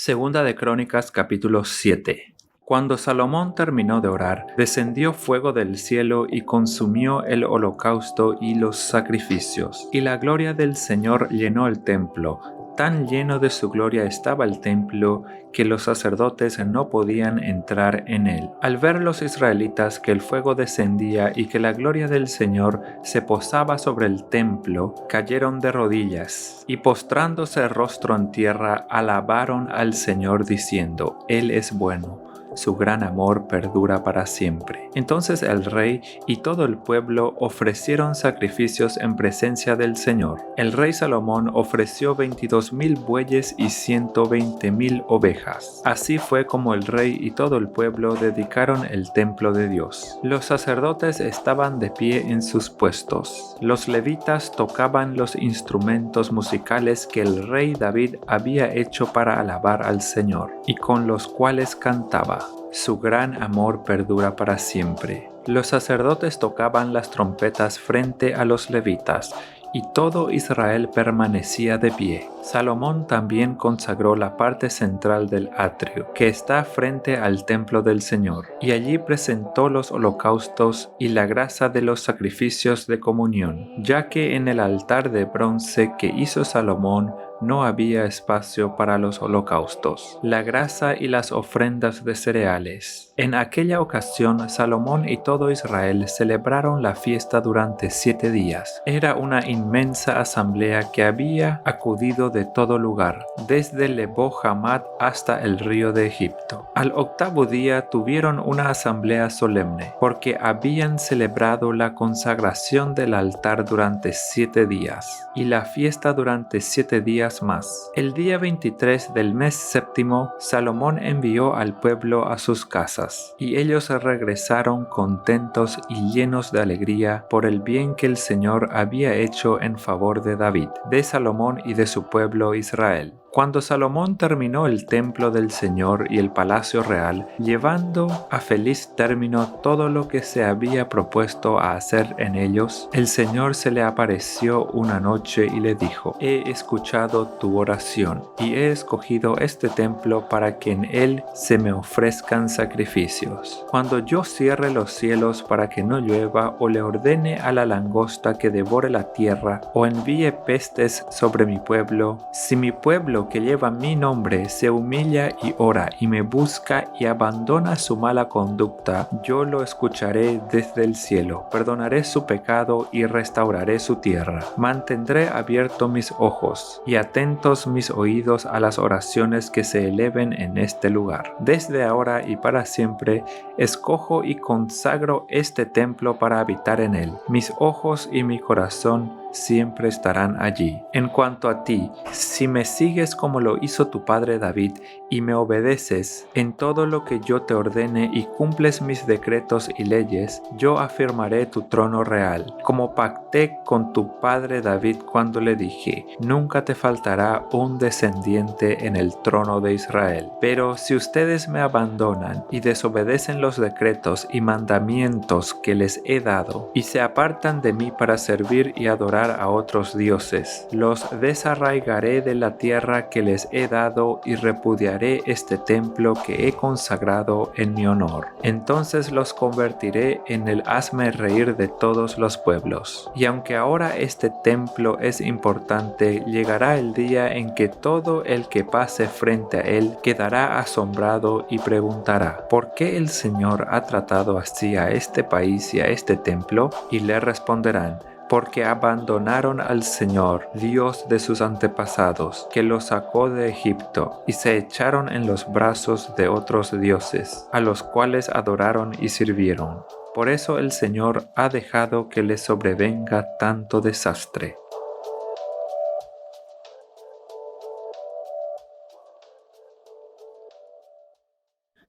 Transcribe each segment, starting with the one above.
Segunda de Crónicas capítulo 7. Cuando Salomón terminó de orar, descendió fuego del cielo y consumió el holocausto y los sacrificios, y la gloria del Señor llenó el templo. Tan lleno de su gloria estaba el templo que los sacerdotes no podían entrar en él. Al ver los israelitas que el fuego descendía y que la gloria del Señor se posaba sobre el templo, cayeron de rodillas y postrándose rostro en tierra, alabaron al Señor diciendo: Él es bueno. Su gran amor perdura para siempre. Entonces el rey y todo el pueblo ofrecieron sacrificios en presencia del Señor. El rey Salomón ofreció 22,000 bueyes y 120,000 ovejas. Así fue como el rey y todo el pueblo dedicaron el templo de Dios. Los sacerdotes estaban de pie en sus puestos. Los levitas tocaban los instrumentos musicales que el rey David había hecho para alabar al Señor, y con los cuales cantaba: Su gran amor perdura para siempre. Los sacerdotes tocaban las trompetas frente a los levitas, y todo Israel permanecía de pie. Salomón también consagró la parte central del atrio, que está frente al templo del Señor, y allí presentó los holocaustos y la grasa de los sacrificios de comunión, ya que en el altar de bronce que hizo Salomón no había espacio para los holocaustos, la grasa y las ofrendas de cereales. En aquella ocasión, Salomón y todo Israel celebraron la fiesta durante 7 días. Era una inmensa asamblea que había acudido de todo lugar, desde Lebo Hamat hasta el río de Egipto. Al 8º día tuvieron una asamblea solemne, porque habían celebrado la consagración del altar durante 7 días, y la fiesta durante 7 días más. El día 23 del mes séptimo, Salomón envió al pueblo a sus casas, y ellos regresaron contentos y llenos de alegría por el bien que el Señor había hecho en favor de David, de Salomón y de su pueblo Israel. Cuando Salomón terminó el templo del Señor y el palacio real, llevando a feliz término todo lo que se había propuesto a hacer en ellos, el Señor se le apareció una noche y le dijo: He escuchado tu oración y he escogido este templo para que en él se me ofrezcan sacrificios. Cuando yo cierre los cielos para que no llueva, o le ordene a la langosta que devore la tierra, o envíe pestes sobre mi pueblo, si mi pueblo que lleva mi nombre se humilla y ora y me busca y abandona su mala conducta, yo lo escucharé desde el cielo, perdonaré su pecado y restauraré su tierra. Mantendré abiertos mis ojos y atentos mis oídos a las oraciones que se eleven en este lugar. Desde ahora y para siempre escojo y consagro este templo para habitar en él. Mis ojos y mi corazón siempre estarán allí. En cuanto a ti, si me sigues como lo hizo tu padre David y me obedeces en todo lo que yo te ordene y cumples mis decretos y leyes, yo afirmaré tu trono real, como pacté con tu padre David cuando le dije: nunca te faltará un descendiente en el trono de Israel. Pero si ustedes me abandonan y desobedecen los decretos y mandamientos que les he dado, y se apartan de mí para servir y adorar a otros dioses, los desarraigaré de la tierra que les he dado y repudiaré este templo que he consagrado en mi honor. Entonces los convertiré en el hazme reír de todos los pueblos. Y aunque ahora este templo es importante, llegará el día en que todo el que pase frente a él quedará asombrado y preguntará: ¿por qué el Señor ha tratado así a este país y a este templo? Y le responderán: porque abandonaron al Señor, Dios de sus antepasados, que los sacó de Egipto, y se echaron en los brazos de otros dioses, a los cuales adoraron y sirvieron. Por eso el Señor ha dejado que les sobrevenga tanto desastre.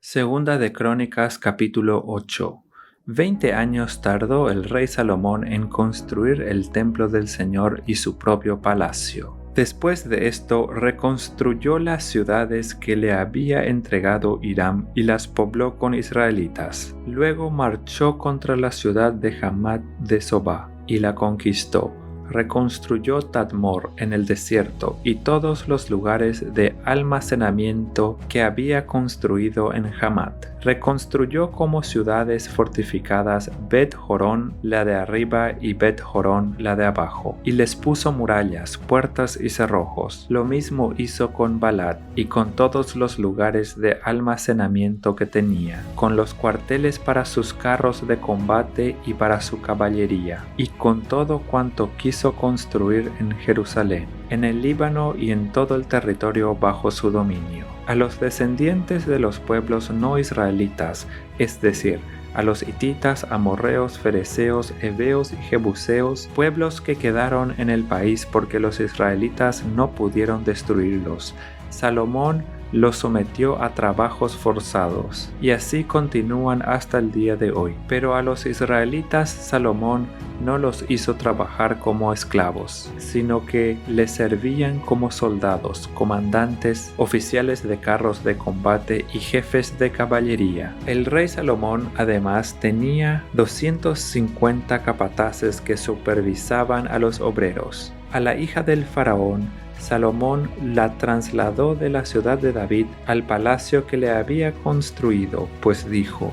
Segunda de Crónicas capítulo 8. 20 años tardó el rey Salomón en construir el templo del Señor y su propio palacio. Después de esto, reconstruyó las ciudades que le había entregado Hiram y las pobló con israelitas. Luego marchó contra la ciudad de Hamat de Sobá y la conquistó, reconstruyó Tadmor en el desierto y todos los lugares de almacenamiento que había construido en Hamat. Reconstruyó como ciudades fortificadas Bet-Jorón la de arriba y Bet-Jorón la de abajo, y les puso murallas, puertas y cerrojos. Lo mismo hizo con Balat y con todos los lugares de almacenamiento que tenía, con los cuarteles para sus carros de combate y para su caballería, y con todo cuanto quiso construir en Jerusalén, en el Líbano y en todo el territorio bajo su dominio. A los descendientes de los pueblos no israelitas, es decir, a los hititas, amorreos, fereceos, heveos y jebuseos, pueblos que quedaron en el país porque los israelitas no pudieron destruirlos, Salomón los sometió a trabajos forzados, y así continúan hasta el día de hoy. Pero a los israelitas Salomón no los hizo trabajar como esclavos, sino que les servían como soldados, comandantes, oficiales de carros de combate y jefes de caballería. El rey Salomón además tenía 250 capataces que supervisaban a los obreros. A la hija del faraón Salomón la trasladó de la ciudad de David al palacio que le había construido, pues dijo: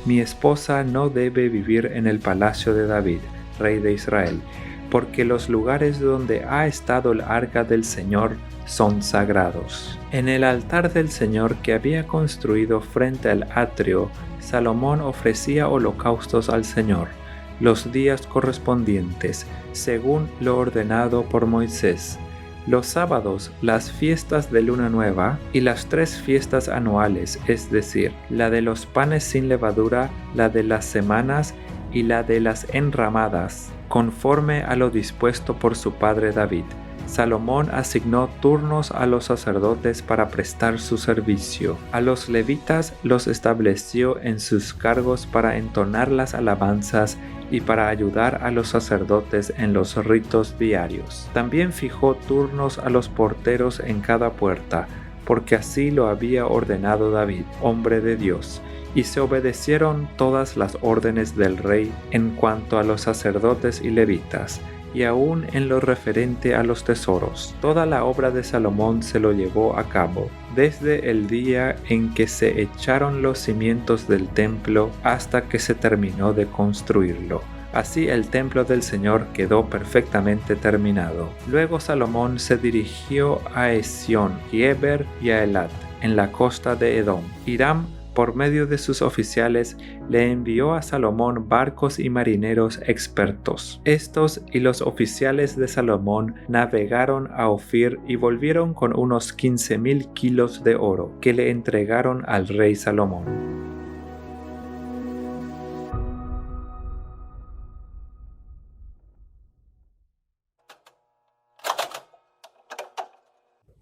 «Mi esposa no debe vivir en el palacio de David, rey de Israel, porque los lugares donde ha estado el arca del Señor son sagrados». En el altar del Señor que había construido frente al atrio, Salomón ofrecía holocaustos al Señor los días correspondientes, según lo ordenado por Moisés. Los sábados, las fiestas de luna nueva y las 3 fiestas anuales, es decir, la de los panes sin levadura, la de las semanas y la de las enramadas, conforme a lo dispuesto por su padre David. Salomón asignó turnos a los sacerdotes para prestar su servicio. A los levitas los estableció en sus cargos para entonar las alabanzas y para ayudar a los sacerdotes en los ritos diarios. También fijó turnos a los porteros en cada puerta, porque así lo había ordenado David, hombre de Dios, y se obedecieron todas las órdenes del rey en cuanto a los sacerdotes y levitas, y aún en lo referente a los tesoros. Toda la obra de Salomón se lo llevó a cabo, desde el día en que se echaron los cimientos del templo hasta que se terminó de construirlo. Así el templo del Señor quedó perfectamente terminado. Luego Salomón se dirigió a Esión, Geber y a Elat, en la costa de Edom. Hiram, por medio de sus oficiales, le envió a Salomón barcos y marineros expertos. Estos y los oficiales de Salomón navegaron a Ofir y volvieron con unos 15,000 kilos de oro, que le entregaron al rey Salomón.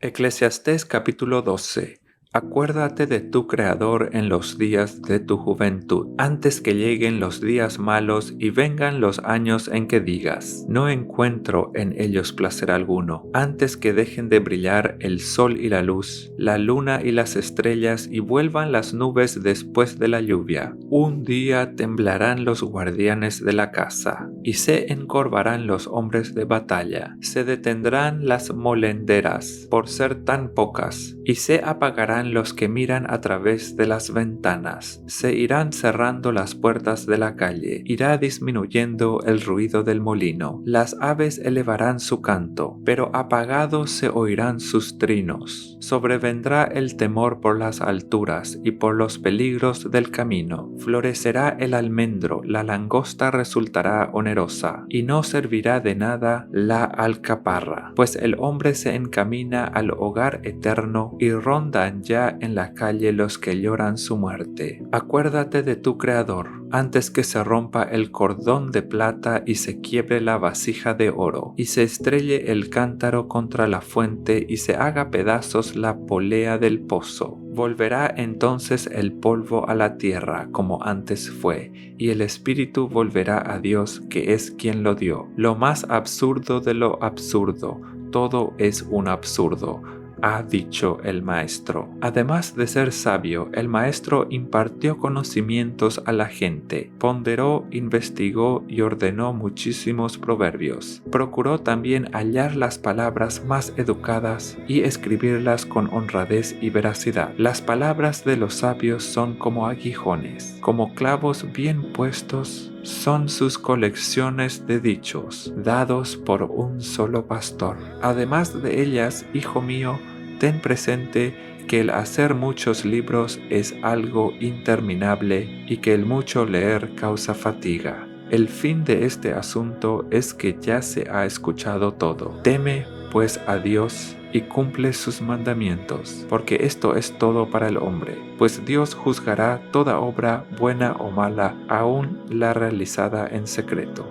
Eclesiastés capítulo 12. Acuérdate de tu Creador en los días de tu juventud, antes que lleguen los días malos y vengan los años en que digas: no encuentro en ellos placer alguno, antes que dejen de brillar el sol y la luz, la luna y las estrellas, y vuelvan las nubes después de la lluvia. Un día temblarán los guardianes de la casa, y se encorvarán los hombres de batalla. Se detendrán las molenderas por ser tan pocas, y se apagarán los que miran a través de las ventanas. Se irán cerrando las puertas de la calle, irá disminuyendo el ruido del molino. Las aves elevarán su canto, pero apagados se oirán sus trinos. Sobrevendrá el temor por las alturas y por los peligros del camino. Florecerá el almendro, la langosta resultará onerosa, y no servirá de nada la alcaparra, pues el hombre se encamina al hogar eterno y rondan ya en la calle los que lloran su muerte. Acuérdate de tu Creador, antes que se rompa el cordón de plata y se quiebre la vasija de oro, y se estrelle el cántaro contra la fuente y se haga pedazos la polea del pozo. Volverá entonces el polvo a la tierra como antes fue, y el espíritu volverá a Dios, que es quien lo dio. Lo más absurdo de lo absurdo, todo es un absurdo. ha dicho el maestro. Además de ser sabio, el maestro impartió conocimientos a la gente, ponderó, investigó y ordenó muchísimos proverbios. Procuró también hallar las palabras más educadas y escribirlas con honradez y veracidad. Las palabras de los sabios son como aguijones, como clavos bien puestos son sus colecciones de dichos, dados por un solo pastor. Además de ellas, hijo mío, ten presente que el hacer muchos libros es algo interminable y que el mucho leer causa fatiga. El fin de este asunto es que ya se ha escuchado todo. Teme, pues, a Dios y cumple sus mandamientos, porque esto es todo para el hombre, pues Dios juzgará toda obra, buena o mala, aun la realizada en secreto.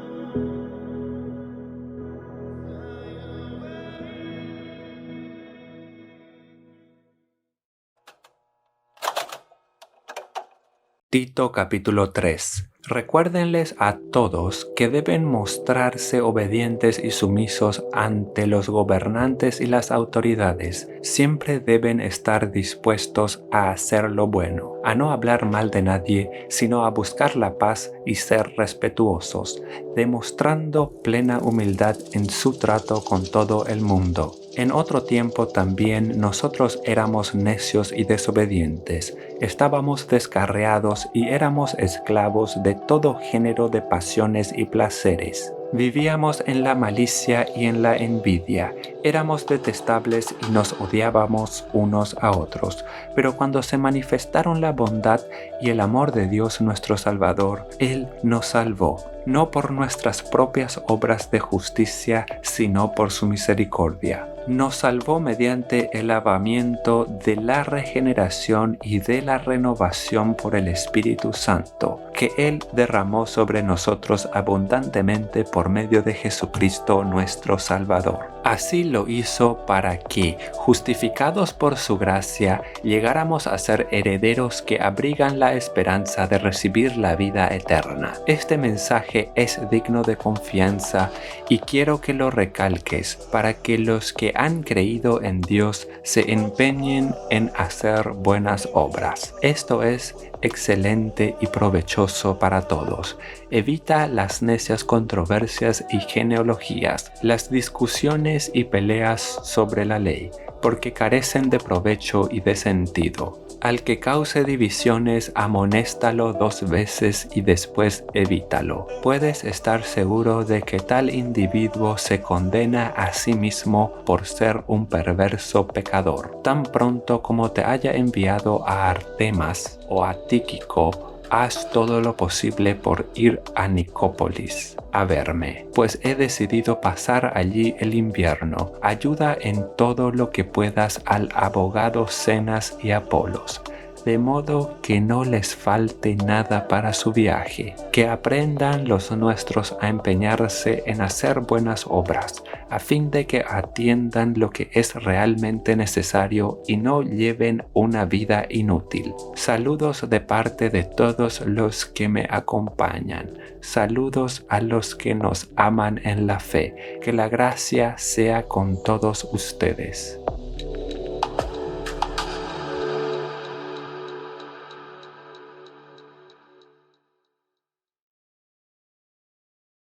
Tito capítulo 3. Recuérdenles a todos que deben mostrarse obedientes y sumisos ante los gobernantes y las autoridades. Siempre deben estar dispuestos a hacer lo bueno, a no hablar mal de nadie, sino a buscar la paz y ser respetuosos, demostrando plena humildad en su trato con todo el mundo. En otro tiempo también nosotros éramos necios y desobedientes, estábamos descarriados y éramos esclavos de todo género de pasiones y placeres. Vivíamos en la malicia y en la envidia, éramos detestables y nos odiábamos unos a otros. Pero cuando se manifestaron la bondad y el amor de Dios nuestro Salvador, Él nos salvó, no por nuestras propias obras de justicia, sino por su misericordia. Nos salvó mediante el lavamiento de la regeneración y de la renovación por el Espíritu Santo, que Él derramó sobre nosotros abundantemente por medio de Jesucristo nuestro Salvador. Así lo hizo para que, justificados por su gracia, llegáramos a ser herederos que abrigan la esperanza de recibir la vida eterna. Este mensaje es digno de confianza y quiero que lo recalques para que los que han creído en Dios se empeñen en hacer buenas obras. Esto es excelente y provechoso para todos. Evita las necias controversias y genealogías, las discusiones y peleas sobre la ley, porque carecen de provecho y de sentido. Al que cause divisiones, amonéstalo 2 veces y después evítalo. Puedes estar seguro de que tal individuo se condena a sí mismo por ser un perverso pecador. Tan pronto como te haya enviado a Artemas o a Tíquico, haz todo lo posible por ir a Nicópolis a verme, pues he decidido pasar allí el invierno. Ayuda en todo lo que puedas al abogado Zenas y Apolos, de modo que no les falte nada para su viaje. Que aprendan los nuestros a empeñarse en hacer buenas obras, a fin de que atiendan lo que es realmente necesario y no lleven una vida inútil. Saludos de parte de todos los que me acompañan. Saludos a los que nos aman en la fe. Que la gracia sea con todos ustedes.